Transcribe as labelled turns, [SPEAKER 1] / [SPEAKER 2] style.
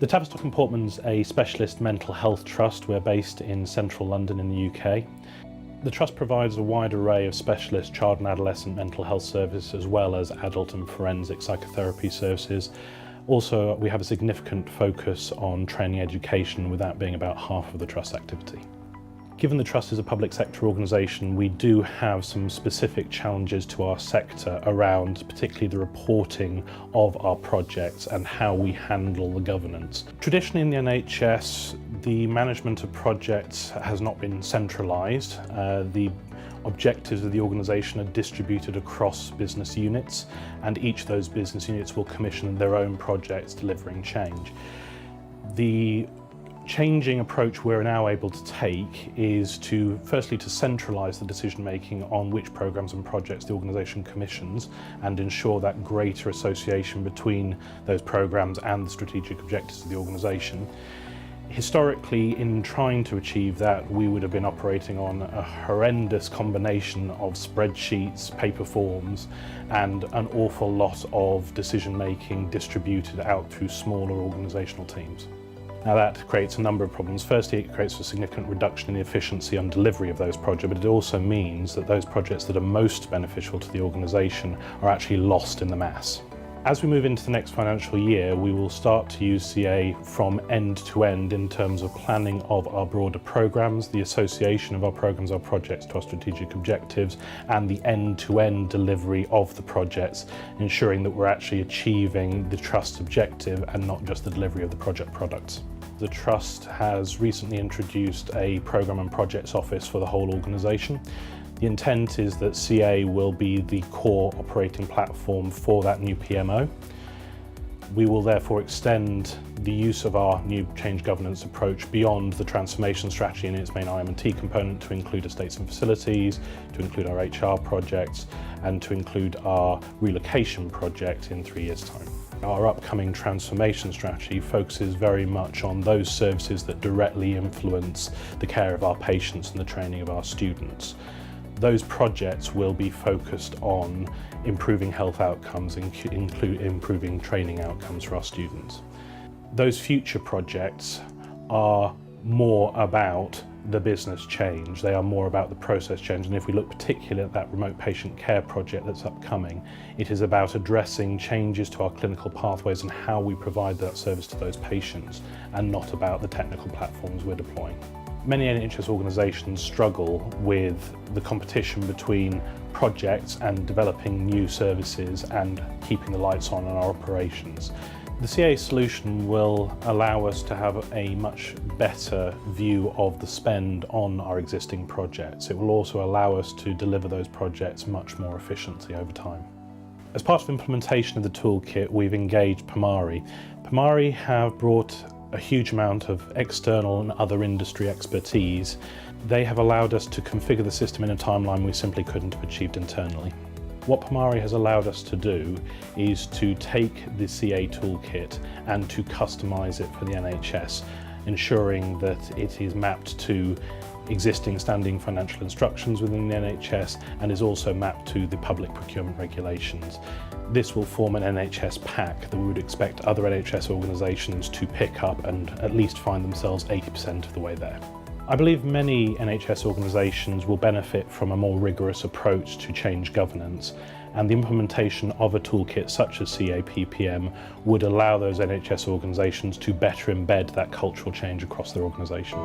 [SPEAKER 1] The Tavistock Portman's a specialist mental health trust. We're based in central London in the UK. The trust provides a wide array of specialist child and adolescent mental health services as well as adult and forensic psychotherapy services. Also, we have a significant focus on training education, with that being about half of the trust activity. Given the trust is a public sector organisation, we do have some specific challenges to our sector around particularly the reporting of our projects and how we handle the governance. Traditionally in the NHS, the management of projects has not been centralised. The objectives of the organisation are distributed across business units, and each of those business units will commission their own projects delivering change. The changing approach we're now able to take is to firstly to centralise the decision making on which programmes and projects the organisation commissions and ensure that greater association between those programmes and the strategic objectives of the organisation. Historically, in trying to achieve that, we would have been operating on a horrendous combination of spreadsheets, paper forms, and an awful lot of decision making distributed out through smaller organisational teams. Now that creates a number of problems. Firstly, it creates a significant reduction in the efficiency and delivery of those projects, but it also means that those projects that are most beneficial to the organisation are actually lost in the mass. As we move into the next financial year, we will start to use CA from end to end in terms of planning of our broader programmes, the association of our programmes, our projects to our strategic objectives, and the end-to-end delivery of the projects, ensuring that we're actually achieving the trust objective and not just the delivery of the project products. The Trust has recently introduced a Programme and Projects Office for the whole organisation. The intent is that CA will be the core operating platform for that new PMO. We will therefore extend the use of our new change governance approach beyond the transformation strategy and its main IM&T component to include estates and facilities, to include our HR projects, and to include our relocation project in 3 years' time. Our upcoming transformation strategy focuses very much on those services that directly influence the care of our patients and the training of our students. Those projects will be focused on improving health outcomes, include improving training outcomes for our students. Those future projects are more about the business change. They are more about the process change, and if we look particularly at that remote patient care project that's upcoming, it is about addressing changes to our clinical pathways and how we provide that service to those patients, and not about the technical platforms we're deploying. Many NHS organisations struggle with the competition between projects and developing new services and keeping the lights on our operations. The CA solution will allow us to have a much better view of the spend on our existing projects. It will also allow us to deliver those projects much more efficiently over time. As part of implementation of the toolkit, we've engaged Primari. Primari have brought a huge amount of external and other industry expertise. They have allowed us to configure the system in a timeline we simply couldn't have achieved internally. What Primari has allowed us to do is to take the CA toolkit and to customise it for the NHS, ensuring that it is mapped to existing standing financial instructions within the NHS and is also mapped to the public procurement regulations. This will form an NHS pack that we would expect other NHS organisations to pick up and at least find themselves 80% of the way there. I believe many NHS organisations will benefit from a more rigorous approach to change governance, and the implementation of a toolkit such as CA PPM would allow those NHS organisations to better embed that cultural change across their organisation.